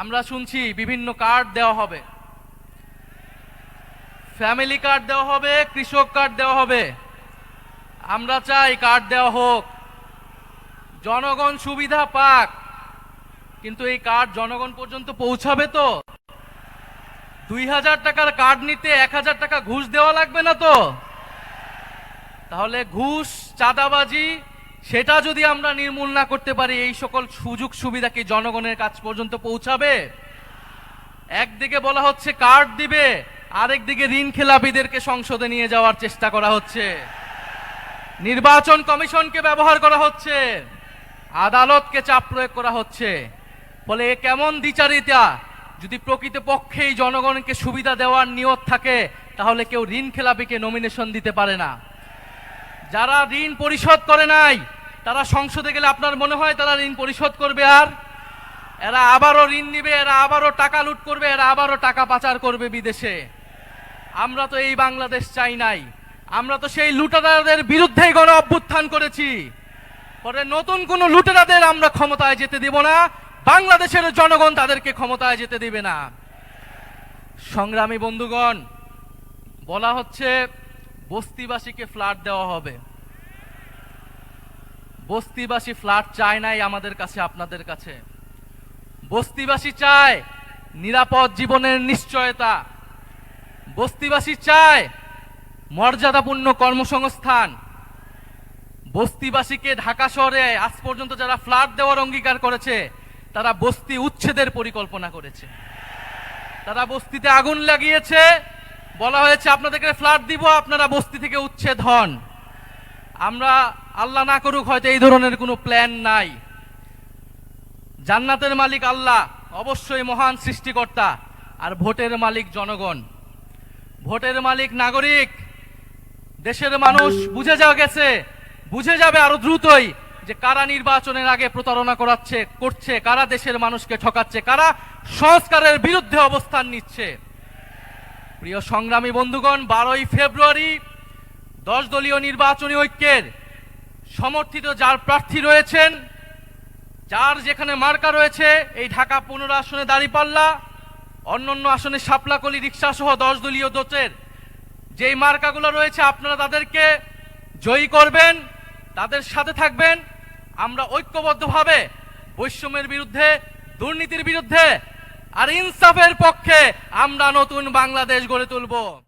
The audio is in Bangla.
আমরা শুনছি বিভিন্ন কার্ড দেওয়া হবে, ফ্যামিলি কার্ড দেওয়া হবে, কৃষক কার্ড দেওয়া হবে। আমরা চাই কার্ড দেওয়া হোক, জনগণ সুবিধা পাক, কিন্তু এই কার্ড জনগণ পর্যন্ত পৌঁছাবে তো? 2000 টাকার কার্ড নিতে 1000 টাকা ঘুষ দেওয়া লাগবে না তো? তাহলে ঘুষ, চাঁদাবাজি সেটা যদি আমরা নির্মূল না করতে পারি, এই সকল সুযোগ সুবিধা কি জনগণের কাছ পর্যন্ত পৌঁছাবে? একদিকে বলা হচ্ছে কার্ড দিবে, আরেকদিকে ঋণ খেলাপিদেরকে সংসদে নিয়ে যাওয়ার চেষ্টা করা হচ্ছে, নির্বাচন কমিশনকে ব্যবহার করা হচ্ছে, আদালতকে চাপ প্রয়োগ করা হচ্ছে। ফলে এ কেমন দ্বিচারিতা? যদি প্রকৃতপক্ষেই জনগণকে সুবিধা দেওয়ার নিয়ত থাকে, তাহলে কেউ ঋণ খেলাপিকে নমিনেশন দিতে পারে না। যারা ঋণ পরিশোধ করে নাই, তারা সংসদে গেলে আপনার মনে হয় তারা ঋণ পরিশোধ করবে? আর এরা আবারও ঋণ নিবে, এরা আবারও টাকা লুট করবে, এরা আবারও টাকা পাচার করবে বিদেশে। আমরা তো এই বাংলাদেশ চাই নাই, আমরা তো সেই লুটেরাদের বিরুদ্ধেই গণ অভ্যুত্থান করেছি। পরে নতুন কোন লুটেরাদের আমরা ক্ষমতায় যেতে দিব না, বাংলাদেশের জনগণ তাদেরকে ক্ষমতায় যেতে দিবে না। সংগ্রামী বন্ধুগণ, বলা হচ্ছে বস্তিবাসীকে ফ্ল্যাট দেওয়া হবে। বস্তিবাসী ফ্ল্যাট চায় নাই আমাদের কাছে, আপনাদের কাছে। বস্তিবাসী চায় নিরাপদ জীবনের নিশ্চয়তা, বস্তিবাসী চায় মর্যাদাপূর্ণ কর্মসংস্থান। বস্তিবাসীকে ঢাকা শহরে আজ পর্যন্ত যারা ফ্ল্যাট দেওয়ার অঙ্গীকার করেছে, তারা বস্তি উচ্ছেদের পরিকল্পনা করেছে। তারা বস্তিতে আগুন লাগিয়েছে, বলা হয়েছে আপনাদেরকে ফ্ল্যাট দিব, আপনারা বস্তি থেকে উচ্ছেদ হন। আমরা আল্লাহ না করুক হয়তো এই ধরনের কোনো প্ল্যান নাই। জান্নাতের মালিক আল্লাহ, অবশ্যই মহান সৃষ্টিকর্তা, আর ভোটের মালিক জনগণ, ভোটের মালিক নাগরিক। দেশের মানুষ বুঝে বুঝে যাবে আরো দ্রুতই যে কারা নির্বাচনের আগে প্রতারণা করছে, কারা দেশের মানুষকে ঠকাচ্ছে, কারা সংস্কারের বিরুদ্ধে অবস্থান নিচ্ছে। প্রিয় সংগ্রামী বন্ধুগণ, 12ই ফেব্রুয়ারি 10 দলীয় নির্বাচনী ঐক্যের সমর্থিত যার প্রার্থী রয়েছেন, যার যেখানে মার্কা রয়েছে, এই ঢাকা 15 আসনে দাঁড়িপাল্লা, অন্যান্য আসনে শাপলাকলি, রিক্সা সহ 10 দলীয় জোটের যেই মার্কাগুলো রয়েছে, আপনারা তাদেরকে জয়ী করবেন, তাদের সাথে থাকবেন। আমরা ঐক্যবদ্ধভাবে বৈষম্যের বিরুদ্ধে, দুর্নীতির বিরুদ্ধে আর ইনসাফের পক্ষে আমরা নতুন বাংলাদেশ গড়ে তুলব।